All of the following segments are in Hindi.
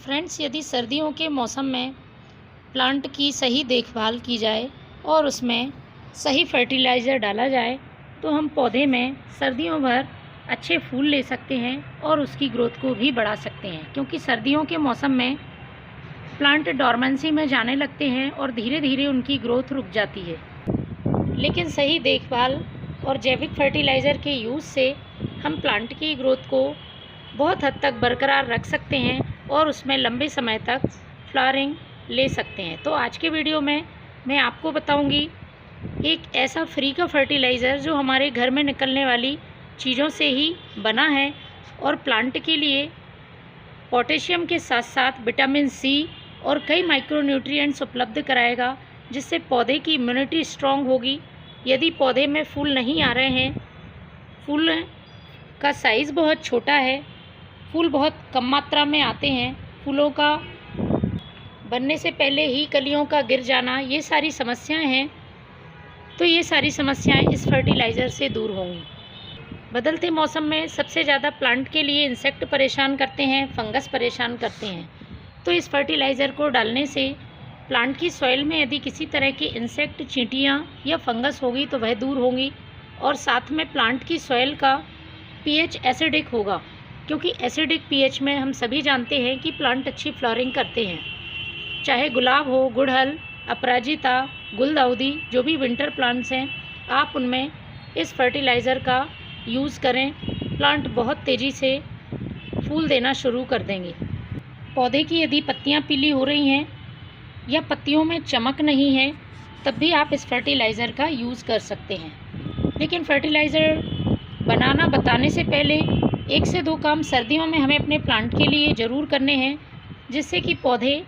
फ्रेंड्स, यदि सर्दियों के मौसम में प्लांट की सही देखभाल की जाए और उसमें सही फर्टिलाइज़र डाला जाए तो हम पौधे में सर्दियों भर अच्छे फूल ले सकते हैं और उसकी ग्रोथ को भी बढ़ा सकते हैं। क्योंकि सर्दियों के मौसम में प्लांट डॉर्मेंसी में जाने लगते हैं और धीरे धीरे उनकी ग्रोथ रुक जाती है। लेकिन सही देखभाल और जैविक फर्टिलाइज़र के यूज़ से हम प्लांट की ग्रोथ को बहुत हद तक बरकरार रख सकते हैं और उसमें लंबे समय तक फ्लावरिंग ले सकते हैं। तो आज के वीडियो में मैं आपको बताऊंगी एक ऐसा फ्री का फर्टिलाइज़र जो हमारे घर में निकलने वाली चीज़ों से ही बना है और प्लांट के लिए पोटेशियम के साथ साथ विटामिन सी और कई माइक्रोन्यूट्रिएंट्स उपलब्ध कराएगा, जिससे पौधे की इम्यूनिटी स्ट्रॉन्ग होगी। यदि पौधे में फूल नहीं आ रहे हैं, फूल का साइज़ बहुत छोटा है, फूल बहुत कम मात्रा में आते हैं, फूलों का बनने से पहले ही कलियों का गिर जाना, ये सारी समस्याएं हैं, तो ये सारी समस्याएं इस फर्टिलाइज़र से दूर होंगी। बदलते मौसम में सबसे ज़्यादा प्लांट के लिए इंसेक्ट परेशान करते हैं, फंगस परेशान करते हैं। तो इस फर्टिलाइज़र को डालने से प्लांट की सॉइल में यदि किसी तरह के इंसेक्ट, चींटियाँ या फंगस होगी तो वह दूर होंगी और साथ में प्लांट की सॉइल का पीएच एसिडिक होगा, क्योंकि एसिडिक पीएच में हम सभी जानते हैं कि प्लांट अच्छी फ्लावरिंग करते हैं। चाहे गुलाब हो, गुड़हल, अपराजिता, गुलदाउदी, जो भी विंटर प्लांट्स हैं, आप उनमें इस फर्टिलाइज़र का यूज़ करें। प्लांट बहुत तेज़ी से फूल देना शुरू कर देंगे। पौधे की यदि पत्तियां पीली हो रही हैं या पत्तियों में चमक नहीं है, तब भी आप इस फर्टिलाइज़र का यूज़ कर सकते हैं। लेकिन फर्टिलाइज़र बनाना बताने से पहले 1 से 2 काम सर्दियों में हमें अपने प्लांट के लिए ज़रूर करने हैं, जिससे कि पौधे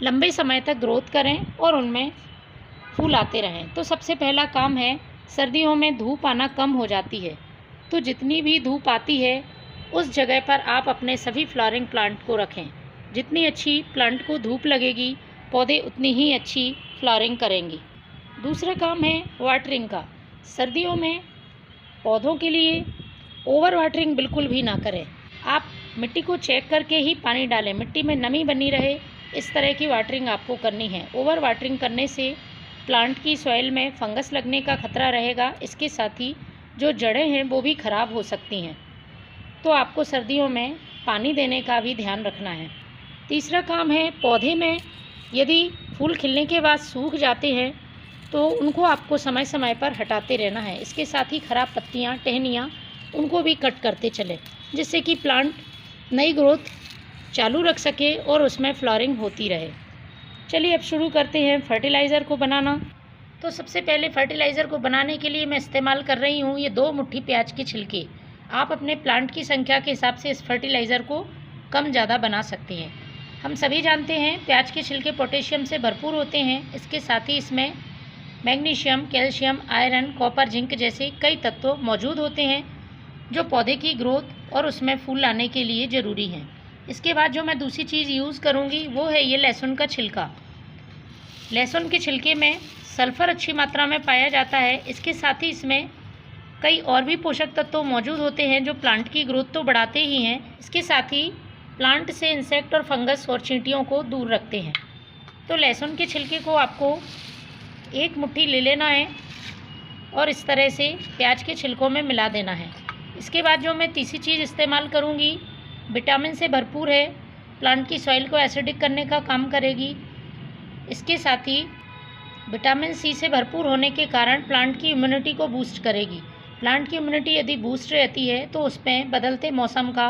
लंबे समय तक ग्रोथ करें और उनमें फूल आते रहें। तो सबसे पहला काम है, सर्दियों में धूप आना कम हो जाती है, तो जितनी भी धूप आती है उस जगह पर आप अपने सभी फ्लावरिंग प्लांट को रखें। जितनी अच्छी प्लांट को धूप लगेगी, पौधे उतनी ही अच्छी फ्लावरिंग करेंगी। दूसरा काम है वाटरिंग का। सर्दियों में पौधों के लिए ओवर वाटरिंग बिल्कुल भी ना करें। आप मिट्टी को चेक करके ही पानी डालें, मिट्टी में नमी बनी रहे, इस तरह की वाटरिंग आपको करनी है। ओवर वाटरिंग करने से प्लांट की सॉइल में फंगस लगने का खतरा रहेगा। इसके साथ ही जो जड़ें हैं वो भी ख़राब हो सकती हैं। तो आपको सर्दियों में पानी देने का भी ध्यान रखना है। तीसरा काम है, पौधे में यदि फूल खिलने के बाद सूख जाते हैं तो उनको आपको समय समय पर हटाते रहना है। इसके साथ ही ख़राब पत्तियाँ, टहनियाँ, उनको भी कट करते चलें, जिससे कि प्लांट नई ग्रोथ चालू रख सके और उसमें फ्लावरिंग होती रहे। चलिए अब शुरू करते हैं फर्टिलाइज़र को बनाना। तो सबसे पहले फर्टिलाइज़र को बनाने के लिए मैं इस्तेमाल कर रही हूँ ये 2 मुट्ठी प्याज के छिलके। आप अपने प्लांट की संख्या के हिसाब से इस फर्टिलाइज़र को कम ज़्यादा बना सकते हैं। हम सभी जानते हैं प्याज के छिलके पोटेशियम से भरपूर होते हैं। इसके साथ ही इसमें magnesium, calcium, iron, copper, zinc जैसे कई तत्व मौजूद होते हैं जो पौधे की ग्रोथ और उसमें फूल लाने के लिए ज़रूरी हैं। इसके बाद जो मैं दूसरी चीज़ यूज़ करूँगी वो है ये लहसुन का छिलका। लहसुन के छिलके में सल्फ़र अच्छी मात्रा में पाया जाता है। इसके साथ ही इसमें कई और भी पोषक तत्व मौजूद होते हैं जो प्लांट की ग्रोथ तो बढ़ाते ही हैं, इसके साथ ही प्लांट से इंसेक्ट और फंगस और चींटियों को दूर रखते हैं। तो लहसुन के छिलके को आपको 1 मुट्ठी ले लेना है और इस तरह से प्याज के छिलकों में मिला देना है। इसके बाद जो मैं तीसरी चीज़ इस्तेमाल करूँगी, विटामिन से भरपूर है, प्लांट की सॉइल को एसिडिक करने का काम करेगी। इसके साथ ही विटामिन सी से भरपूर होने के कारण प्लांट की इम्यूनिटी को बूस्ट करेगी। प्लांट की इम्यूनिटी यदि बूस्ट रहती है तो उसमें बदलते मौसम का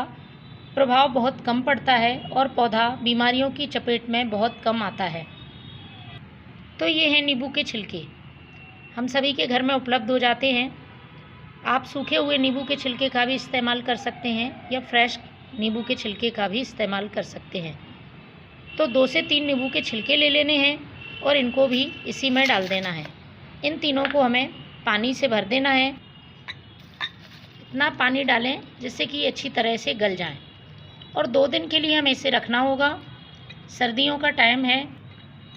प्रभाव बहुत कम पड़ता है और पौधा बीमारियों की चपेट में बहुत कम आता है। तो ये हैं नींबू के छिलके, हम सभी के घर में उपलब्ध हो जाते हैं। आप सूखे हुए नींबू के छिलके का भी इस्तेमाल कर सकते हैं या फ्रेश नींबू के छिलके का भी इस्तेमाल कर सकते हैं। तो 2 से 3 नींबू के छिलके ले लेने हैं और इनको भी इसी में डाल देना है। इन तीनों को हमें पानी से भर देना है। इतना पानी डालें जिससे कि अच्छी तरह से गल जाएं और 2 दिन के लिए हमें इसे रखना होगा। सर्दियों का टाइम है,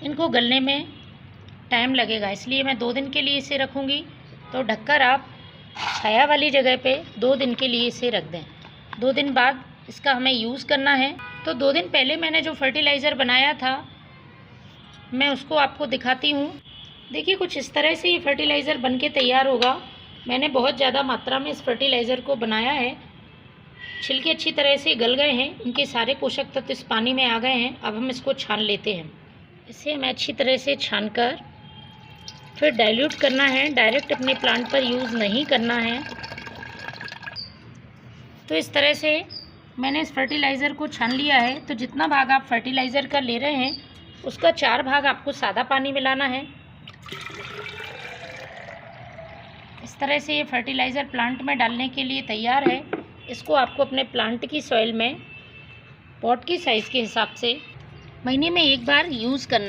इनको गलने में टाइम लगेगा, इसलिए मैं 2 दिन के लिए इसे रखूँगी। तो ढककर आप छाया वाली जगह पे 2 दिन के लिए इसे रख दें। 2 दिन बाद इसका हमें यूज़ करना है। तो 2 दिन पहले मैंने जो फर्टिलाइज़र बनाया था मैं उसको आपको दिखाती हूँ। देखिए कुछ इस तरह से ये फर्टिलाइज़र बनके तैयार होगा। मैंने बहुत ज़्यादा मात्रा में इस फर्टिलाइज़र को बनाया है। छिलके अच्छी तरह से गल गए हैं, इनके सारे पोषक तत्व इस पानी में आ गए हैं। अब हम इसको छान लेते हैं। इसे हमें अच्छी तरह से छानकर फिर डाइल्यूट करना है। डायरेक्ट अपने प्लांट पर यूज़ नहीं करना है। तो इस तरह से मैंने इस फर्टिलाइज़र को छान लिया है। तो जितना भाग आप फर्टिलाइज़र का ले रहे हैं उसका 4 भाग आपको सादा पानी मिलाना है। इस तरह से ये फर्टिलाइज़र प्लांट में डालने के लिए तैयार है। इसको आपको अपने प्लांट की सॉइल में पॉट की साइज़ के हिसाब से महीने में 1 बार यूज़ करना है।